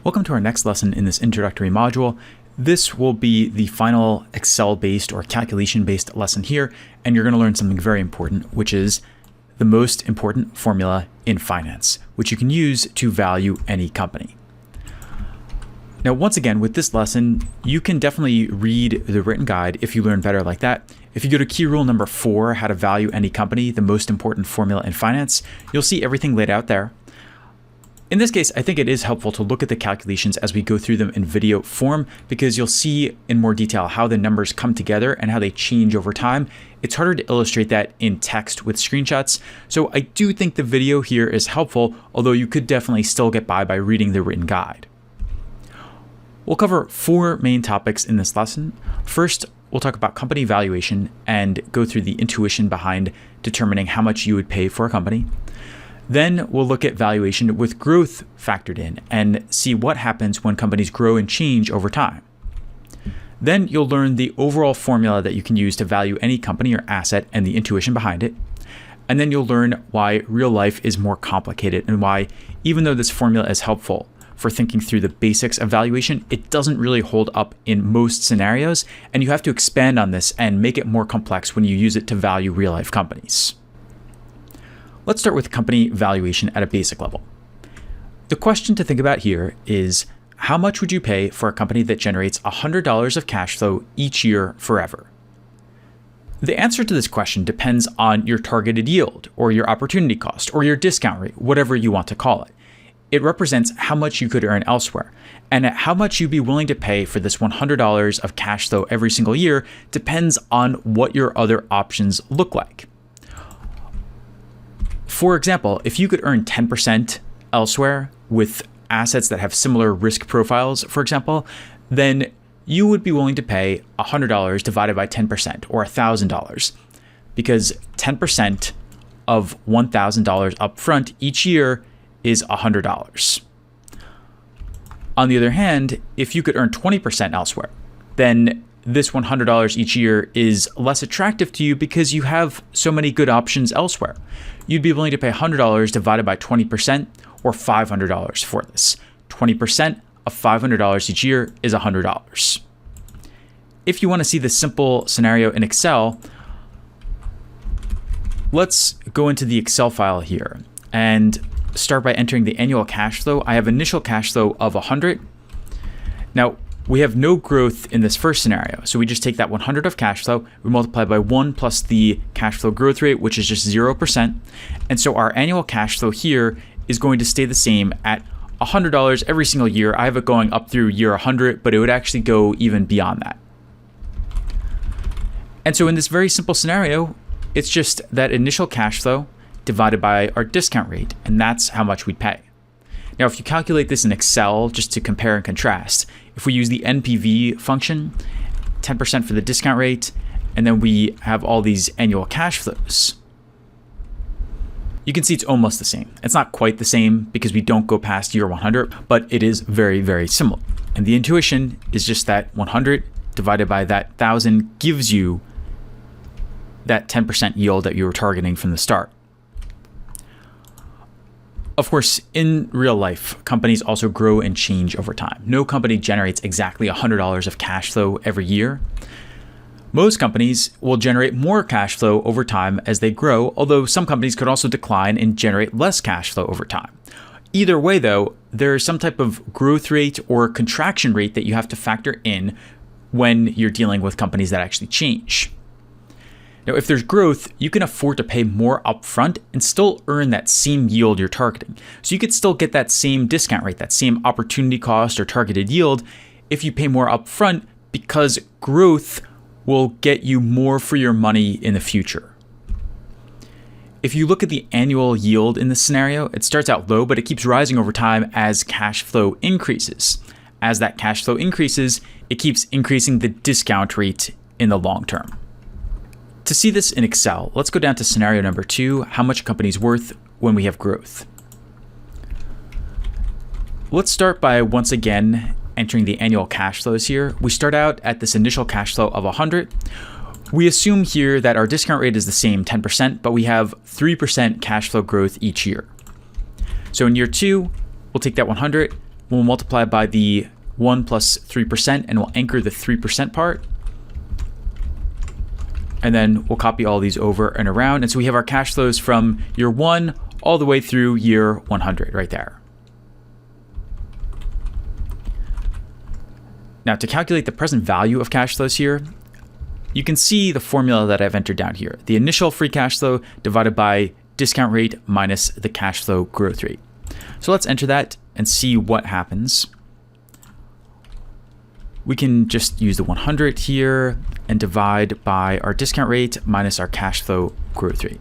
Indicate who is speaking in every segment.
Speaker 1: Welcome to our next lesson in this introductory module. This will be the final Excel-based or calculation-based lesson here, and you're going to learn something very important, which is the most important formula in finance, which you can use to value any company. Now, once again, with this lesson, you can definitely read the written guide if you learn better like that. If you go to key rule number 4, how to value any company, the most important formula in finance, you'll see everything laid out there. In this case, I think it is helpful to look at the calculations as we go through them in video form, because you'll see in more detail how the numbers come together and how they change over time. It's harder to illustrate that in text with screenshots. So I do think the video here is helpful, although you could definitely still get by reading the written guide. We'll cover 4 main topics in this lesson. First, we'll talk about company valuation and go through the intuition behind determining how much you would pay for a company. Then we'll look at valuation with growth factored in and see what happens when companies grow and change over time. Then you'll learn the overall formula that you can use to value any company or asset and the intuition behind it. And then you'll learn why real life is more complicated and why, even though this formula is helpful for thinking through the basics of valuation, it doesn't really hold up in most scenarios, and you have to expand on this and make it more complex when you use it to value real life companies. Let's start with company valuation at a basic level. The question to think about here is, how much would you pay for a company that generates $100 of cash flow each year forever? The answer to this question depends on your targeted yield, or your opportunity cost, or your discount rate, whatever you want to call it. It represents how much you could earn elsewhere, and how much you'd be willing to pay for this $100 of cash flow every single year depends on what your other options look like. For example, if you could earn 10% elsewhere with assets that have similar risk profiles, for example, then you would be willing to pay $100 divided by 10%, or $1,000, because 10% of $1,000 upfront each year is $100. On the other hand, if you could earn 20% elsewhere, then this $100 each year is less attractive to you because you have so many good options elsewhere. You'd be willing to pay $100 divided by 20%, or $500 for this. 20% of $500 each year is $100. If you want to see this simple scenario in Excel, let's go into the Excel file here and start by entering the annual cash flow. I have initial cash flow of 100. Now, we have no growth in this first scenario, so we just take that 100 of cash flow, we multiply by 1 plus the cash flow growth rate, which is just 0%. And so our annual cash flow here is going to stay the same at $100 every single year. I have it going up through year 100, but it would actually go even beyond that. And so in this very simple scenario, it's just that initial cash flow divided by our discount rate, and that's how much we'd pay. Now, if you calculate this in Excel, just to compare and contrast, if we use the NPV function, 10% for the discount rate, and then we have all these annual cash flows, you can see it's almost the same. It's not quite the same because we don't go past year 100, but it is very, very similar. And the intuition is just that 100 divided by that 1,000 gives you that 10% yield that you were targeting from the start. Of course, in real life, companies also grow and change over time. No company generates exactly $100 of cash flow every year. Most companies will generate more cash flow over time as they grow, although some companies could also decline and generate less cash flow over time. Either way, though, there is some type of growth rate or contraction rate that you have to factor in when you're dealing with companies that actually change. Now, if there's growth, you can afford to pay more upfront and still earn that same yield you're targeting. So you could still get that same discount rate, that same opportunity cost or targeted yield if you pay more upfront, because growth will get you more for your money in the future. If you look at the annual yield in this scenario, it starts out low, but it keeps rising over time as cash flow increases. As that cash flow increases, it keeps increasing the discount rate in the long term. To see this in Excel, let's go down to scenario number 2, how much a company's worth when we have growth. Let's start by once again entering the annual cash flows here. We start out at this initial cash flow of 100. We assume here that our discount rate is the same, 10%, but we have 3% cash flow growth each year. So in year 2, we'll take that 100, we'll multiply by the 1 plus 3%, and we'll anchor the 3% part. And then we'll copy all these over and around. And so we have our cash flows from year 1 all the way through year 100 right there. Now, to calculate the present value of cash flows here, you can see the formula that I've entered down here. The initial free cash flow divided by discount rate minus the cash flow growth rate. So let's enter that and see what happens. We can just use the 100 here and divide by our discount rate minus our cash flow growth rate,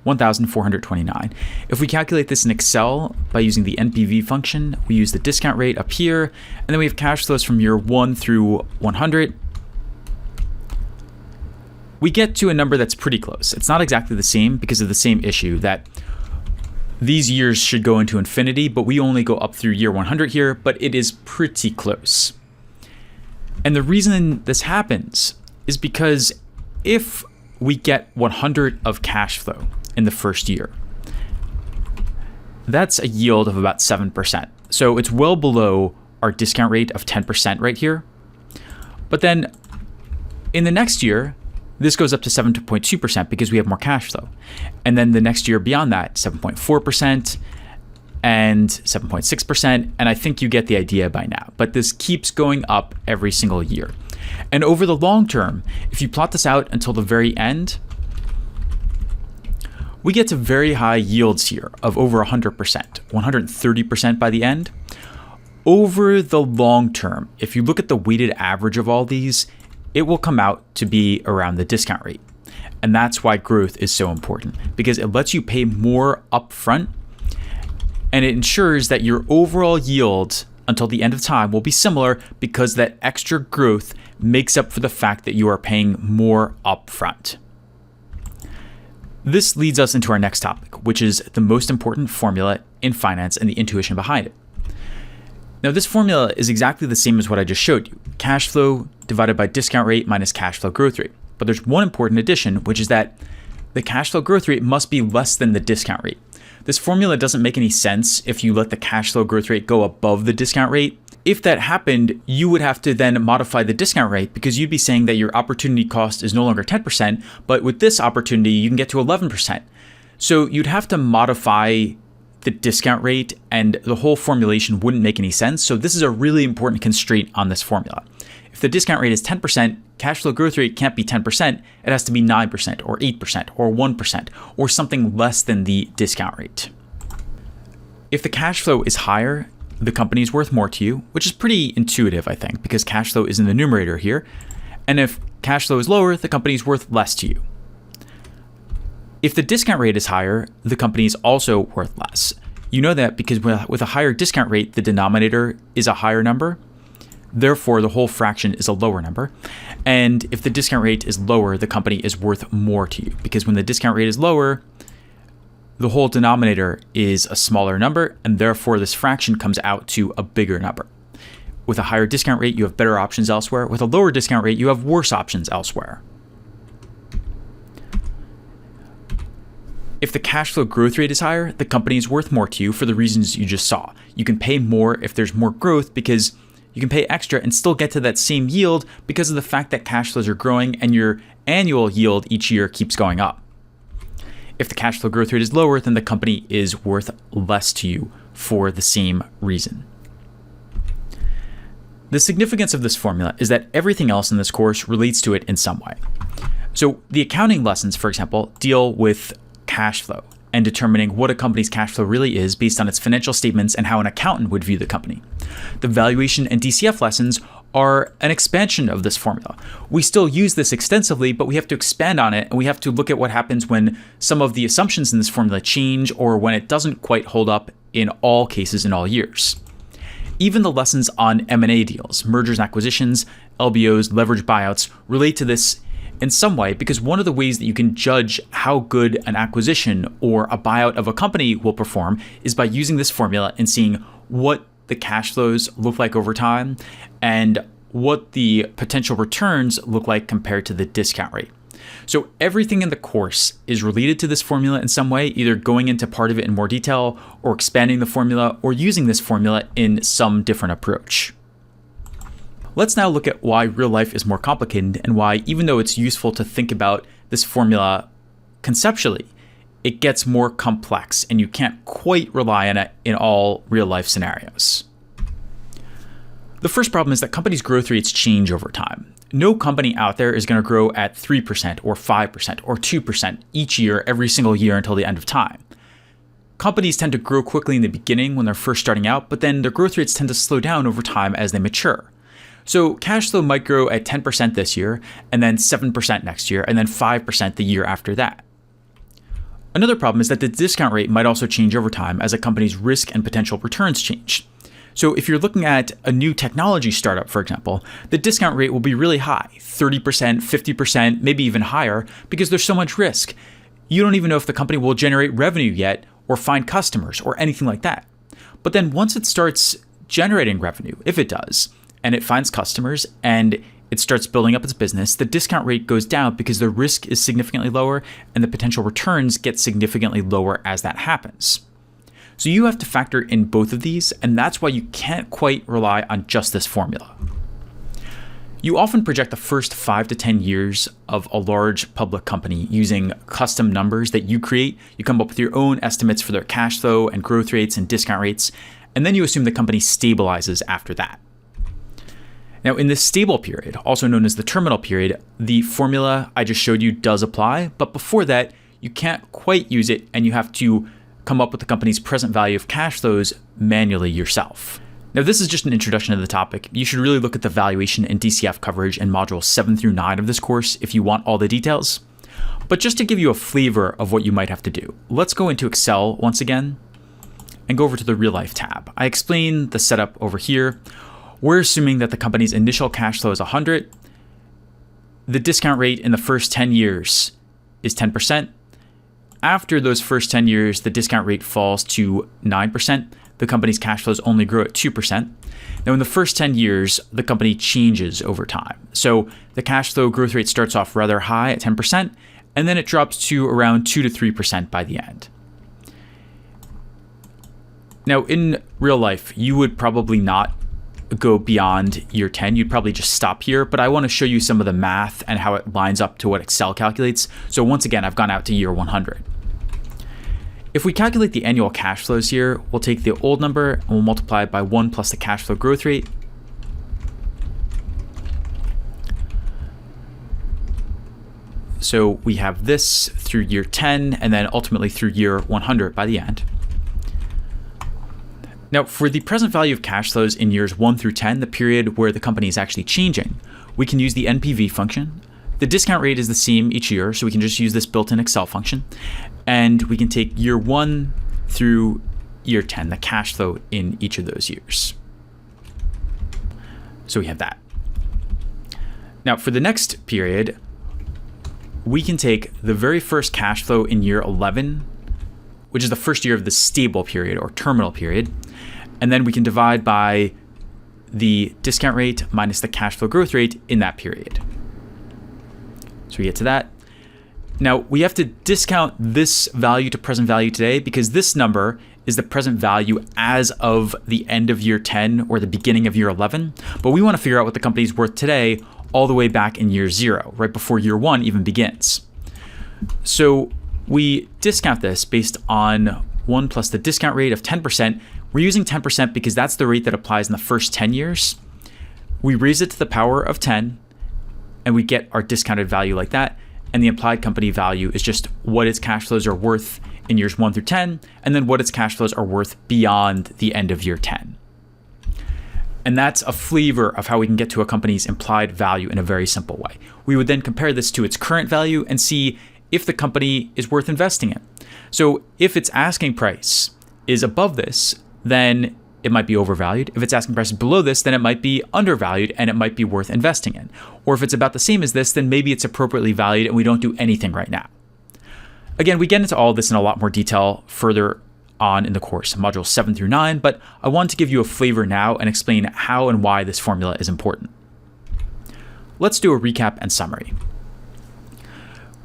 Speaker 1: 1,429. If we calculate this in Excel by using the NPV function, we use the discount rate up here, and then we have cash flows from year 1 through 100. We get to a number that's pretty close. It's not exactly the same because of the same issue that these years should go into infinity, but we only go up through year 100 here, but it is pretty close. And the reason this happens is because if we get 100 of cash flow in the first year, that's a yield of about 7%. So it's well below our discount rate of 10% right here. But then in the next year, this goes up to 7.2% because we have more cash flow. And then the next year beyond that, 7.4%. And 7.6%, and I think you get the idea by now. But this keeps going up every single year. And over the long term, if you plot this out until the very end, we get to very high yields here of over 100%, 130% by the end. Over the long term, if you look at the weighted average of all these, it will come out to be around the discount rate. And that's why growth is so important, because it lets you pay more upfront. And it ensures that your overall yield until the end of time will be similar because that extra growth makes up for the fact that you are paying more upfront. This leads us into our next topic, which is the most important formula in finance and the intuition behind it. Now, this formula is exactly the same as what I just showed you. Cash flow divided by discount rate minus cash flow growth rate. But there's one important addition, which is that the cash flow growth rate must be less than the discount rate. This formula doesn't make any sense if you let the cash flow growth rate go above the discount rate. If that happened, you would have to then modify the discount rate because you'd be saying that your opportunity cost is no longer 10%, but with this opportunity, you can get to 11%. So you'd have to modify the discount rate and the whole formulation wouldn't make any sense. So this is a really important constraint on this formula. If the discount rate is 10%, cash flow growth rate can't be 10%. It has to be 9% or 8% or 1% or something less than the discount rate. If the cash flow is higher, the company is worth more to you, which is pretty intuitive, I think, because cash flow is in the numerator here. And if cash flow is lower, the company is worth less to you. If the discount rate is higher, the company is also worth less. You know that because with a higher discount rate, the denominator is a higher number. Therefore, the whole fraction is a lower number. And if the discount rate is lower, the company is worth more to you because when the discount rate is lower, the whole denominator is a smaller number, and therefore this fraction comes out to a bigger number. With a higher discount rate, you have better options elsewhere. With a lower discount rate, you have worse options elsewhere. If the cash flow growth rate is higher, the company is worth more to you for the reasons you just saw. You can pay more if there's more growth because you can pay extra and still get to that same yield because of the fact that cash flows are growing and your annual yield each year keeps going up. If the cash flow growth rate is lower, then the company is worth less to you for the same reason. The significance of this formula is that everything else in this course relates to it in some way. So the accounting lessons, for example, deal with cash flow and determining what a company's cash flow really is based on its financial statements and how an accountant would view the company. The valuation and DCF lessons are an expansion of this formula. We still use this extensively, but we have to expand on it and we have to look at what happens when some of the assumptions in this formula change or when it doesn't quite hold up in all cases in all years. Even the lessons on M&A deals, mergers and acquisitions, LBOs, leverage buyouts relate to this in some way, because one of the ways that you can judge how good an acquisition or a buyout of a company will perform is by using this formula and seeing what the cash flows look like over time and what the potential returns look like compared to the discount rate. So everything in the course is related to this formula in some way, either going into part of it in more detail or expanding the formula or using this formula in some different approach. Let's now look at why real life is more complicated and why, even though it's useful to think about this formula conceptually, it gets more complex and you can't quite rely on it in all real life scenarios. The first problem is that companies' growth rates change over time. No company out there is going to grow at 3% or 5% or 2% each year, every single year until the end of time. Companies tend to grow quickly in the beginning when they're first starting out, but then their growth rates tend to slow down over time as they mature. So cash flow might grow at 10% this year, and then 7% next year, and then 5% the year after that. Another problem is that the discount rate might also change over time as a company's risk and potential returns change. So if you're looking at a new technology startup, for example, the discount rate will be really high, 30%, 50%, maybe even higher, because there's so much risk. You don't even know if the company will generate revenue yet or find customers or anything like that. But then once it starts generating revenue, if it does, and it finds customers and it starts building up its business, the discount rate goes down because the risk is significantly lower and the potential returns get significantly lower as that happens. So you have to factor in both of these, and that's why you can't quite rely on just this formula. You often project the first 5 to 10 years of a large public company using custom numbers that you create. You come up with your own estimates for their cash flow and growth rates and discount rates, and then you assume the company stabilizes after that. Now, in this stable period, also known as the terminal period, the formula I just showed you does apply, but before that, you can't quite use it, and you have to come up with the company's present value of cash flows manually yourself. Now, this is just an introduction to the topic. You should really look at the valuation and DCF coverage in modules 7 through 9 of this course if you want all the details. But just to give you a flavor of what you might have to do, let's go into Excel once again and go over to the Real Life tab. I explained the setup over here. We're assuming that the company's initial cash flow is 100. The discount rate in the first 10 years is 10%. After those first 10 years, the discount rate falls to 9%. The company's cash flows only grow at 2%. Now, in the first 10 years, the company changes over time. So the cash flow growth rate starts off rather high at 10%, and then it drops to around 2 to 3% by the end. Now, in real life, you would probably not go beyond year 10. You'd probably just stop here, but I want to show you some of the math and how it lines up to what Excel calculates. So once again, I've gone out to year 100. If we calculate the annual cash flows here, we'll take the old number and we'll multiply it by 1 plus the cash flow growth rate. So we have this through year 10 and then ultimately through year 100 by the end. Now, for the present value of cash flows in years 1 through 10, the period where the company is actually changing, we can use the NPV function. The discount rate is the same each year, so we can just use this built-in Excel function. And we can take year 1 through year 10, the cash flow in each of those years. So we have that. Now, for the next period, we can take the very first cash flow in year 11, which is the first year of the stable period or terminal period. And then we can divide by the discount rate minus the cash flow growth rate in that period. So we get to that. Now we have to discount this value to present value today because this number is the present value as of the end of year 10 or the beginning of year 11. But we want to figure out what the company's worth today all the way back in year 0, right before year 1 even begins. So we discount this based on 1 plus the discount rate of 10%. We're using 10% because that's the rate that applies in the first 10 years. We raise it to the power of 10 and we get our discounted value like that. And the implied company value is just what its cash flows are worth in years 1 through 10, and then what its cash flows are worth beyond the end of year 10. And that's a flavor of how we can get to a company's implied value in a very simple way. We would then compare this to its current value and see if the company is worth investing in. So if its asking price is above this, then it might be overvalued. If its asking price is below this, then it might be undervalued and it might be worth investing in. Or if it's about the same as this, then maybe it's appropriately valued and we don't do anything right now. Again, we get into all of this in a lot more detail further on in the course, modules 7 through 9, but I want to give you a flavor now and explain how and why this formula is important. Let's do a recap and summary.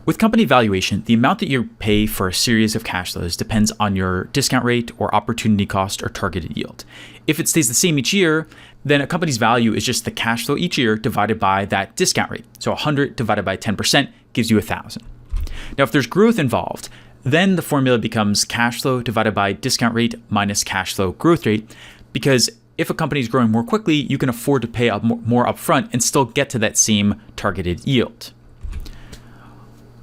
Speaker 1: With company valuation, the amount that you pay for a series of cash flows depends on your discount rate or opportunity cost or targeted yield. If it stays the same each year, then a company's value is just the cash flow each year divided by that discount rate. So 100 divided by 10% gives you 1,000. Now, if there's growth involved, then the formula becomes cash flow divided by discount rate minus cash flow growth rate, because if a company is growing more quickly, you can afford to pay more upfront and still get to that same targeted yield.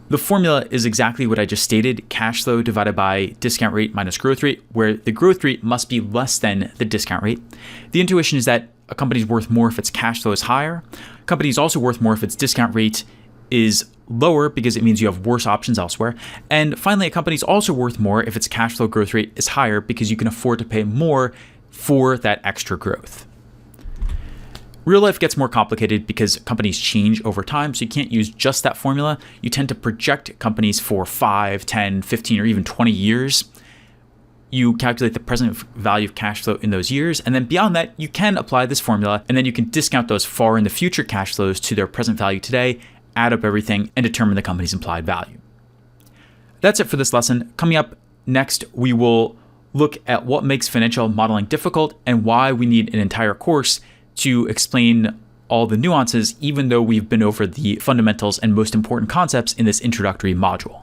Speaker 1: The formula is exactly what I just stated, cash flow divided by discount rate minus growth rate, where the growth rate must be less than the discount rate. The intuition is that a company is worth more if its cash flow is higher. A company is also worth more if its discount rate is lower, because it means you have worse options elsewhere. And finally, a company is also worth more if its cash flow growth rate is higher, because you can afford to pay more for that extra growth. Real life gets more complicated because companies change over time, so you can't use just that formula. You tend to project companies for 5, 10, 15, or even 20 years. You calculate the present value of cash flow in those years, and then beyond that, you can apply this formula, and then you can discount those far in the future cash flows to their present value today, add up everything, and determine the company's implied value. That's it for this lesson. Coming up next, we will look at what makes financial modeling difficult and why we need an entire course to explain all the nuances, even though we've been over the fundamentals and most important concepts in this introductory module.